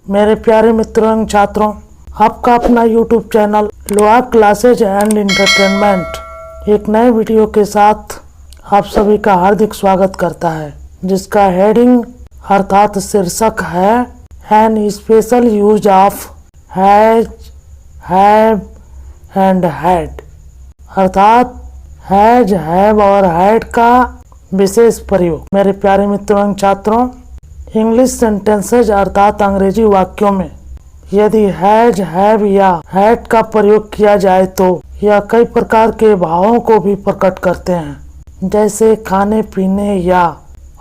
मेरे प्यारे मित्रों एवं छात्रों, आपका अपना YouTube चैनल लोहा क्लासेज एंड एंटरटेनमेंट एक नए वीडियो के साथ आप सभी का हार्दिक स्वागत करता है, जिसका हेडिंग अर्थात शीर्षक है an special use of has, have and had, अर्थात हैज, हैव और हैड का विशेष प्रयोग। मेरे प्यारे मित्रों एवं छात्रों, इंग्लिश सेंटेंसेज अर्थात अंग्रेजी वाक्यों में यदि हैज, हैव या हैड का प्रयोग किया जाए तो यह कई प्रकार के भावों को भी प्रकट करते हैं, जैसे खाने पीने या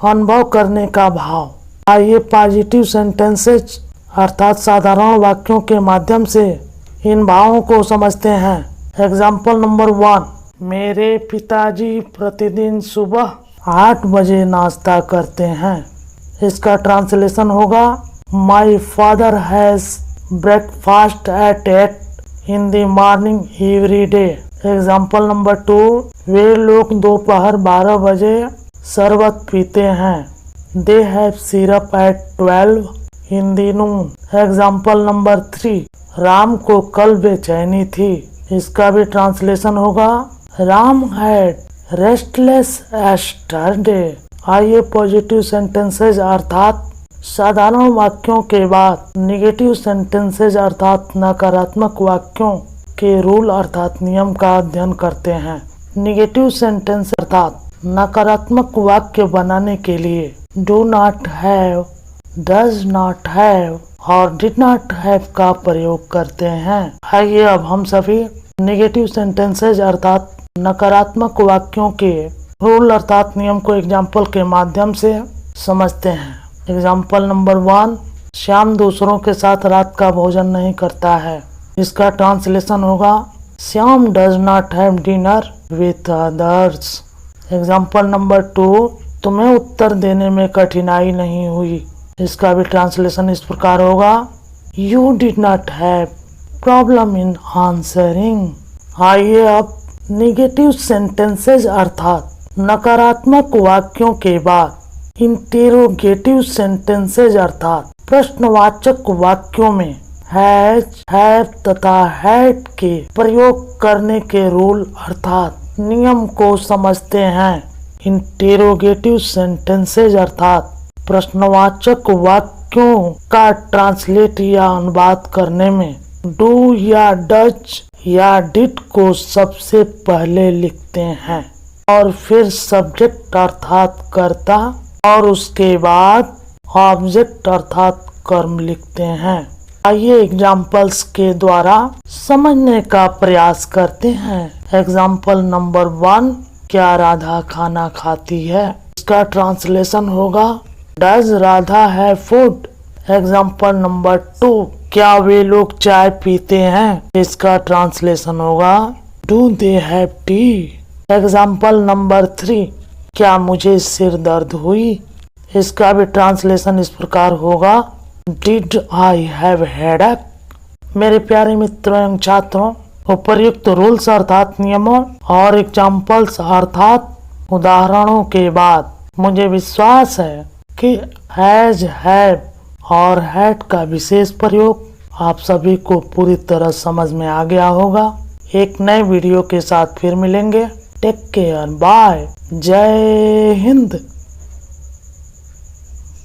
अनुभव करने का भाव। आइए पॉजिटिव सेंटेंसेज अर्थात साधारण वाक्यों के माध्यम से इन भावों को समझते हैं। एग्जाम्पल नंबर 1, मेरे पिताजी प्रतिदिन सुबह 8 बजे नाश्ता करते हैं। इसका ट्रांसलेशन होगा my father has breakfast at 8 in the morning every day. Example number 2, वे लोग दोपहर 12 बजे शरबत पीते हैं। They have syrup at 12 in the noon. Example number 3, Ram को कल बेचैनी थी। इसका भी ट्रांसलेशन होगा राम हैड रेस्टलेस एस्टरडे। आइए पॉजिटिव सेंटेंसेज अर्थात साधारण वाक्यों के बाद नेगेटिव सेंटेंसेज अर्थात नकारात्मक वाक्यों के रूल अर्थात नियम का अध्ययन करते हैं। नेगेटिव सेंटेंस अर्थात नकारात्मक वाक्य बनाने के लिए do not have, does not have और डिड नॉट हैव का प्रयोग करते हैं। आइए अब हम सभी नेगेटिव सेंटेंसेज अर्थात नकारात्मक वाक्यों के रूल अर्थात नियम को एग्जाम्पल के माध्यम से समझते हैं। एग्जाम्पल नंबर 1, श्याम दूसरों के साथ रात का भोजन नहीं करता है। इसका ट्रांसलेशन होगा Shyam does not have dinner with others. Example number 2, तुम्हें उत्तर देने में कठिनाई नहीं हुई। इसका भी ट्रांसलेशन इस प्रकार होगा you did not have problem in answering. आइए अब नेगेटिव सेंटेंसेज अर्थात नकारात्मक वाक्यों के बाद इंटेरोगेटिव सेंटेंसेज अर्थात प्रश्नवाचक वाक्यों में हैज, हैव तथा हैड के प्रयोग करने के रूल अर्थात नियम को समझते हैं। इंटेरोगेटिव सेंटेंसेज अर्थात प्रश्नवाचक वाक्यों का ट्रांसलेट या अनुवाद करने में डू या डज या डिड को सबसे पहले लिखते हैं और फिर सब्जेक्ट अर्थात कर्ता और उसके बाद ऑब्जेक्ट अर्थात कर्म लिखते हैं। आइए एग्जाम्पल्स के द्वारा समझने का प्रयास करते हैं। एग्जाम्पल नंबर 1, क्या राधा खाना खाती है? इसका ट्रांसलेशन होगा does Radha have food. Example number 2, क्या वे लोग चाय पीते हैं? इसका ट्रांसलेशन होगा do they have T. Example number 3, क्या मुझे सिर दर्द हुई? इसका भी ट्रांसलेशन इस प्रकार होगा डिड आई हैव हेडेक। मेरे प्यारे मित्रों एवं छात्रों, उपर्युक्त रूल्स अर्थात नियमों और एग्जाम्पल्स अर्थात उदाहरणों के बाद मुझे विश्वास है कि हैज, हैव और हैड का विशेष प्रयोग आप सभी को पूरी तरह समझ में आ गया होगा। एक नए वीडियो के साथ फिर मिलेंगे। टेक केयर, बाय, जय हिंद।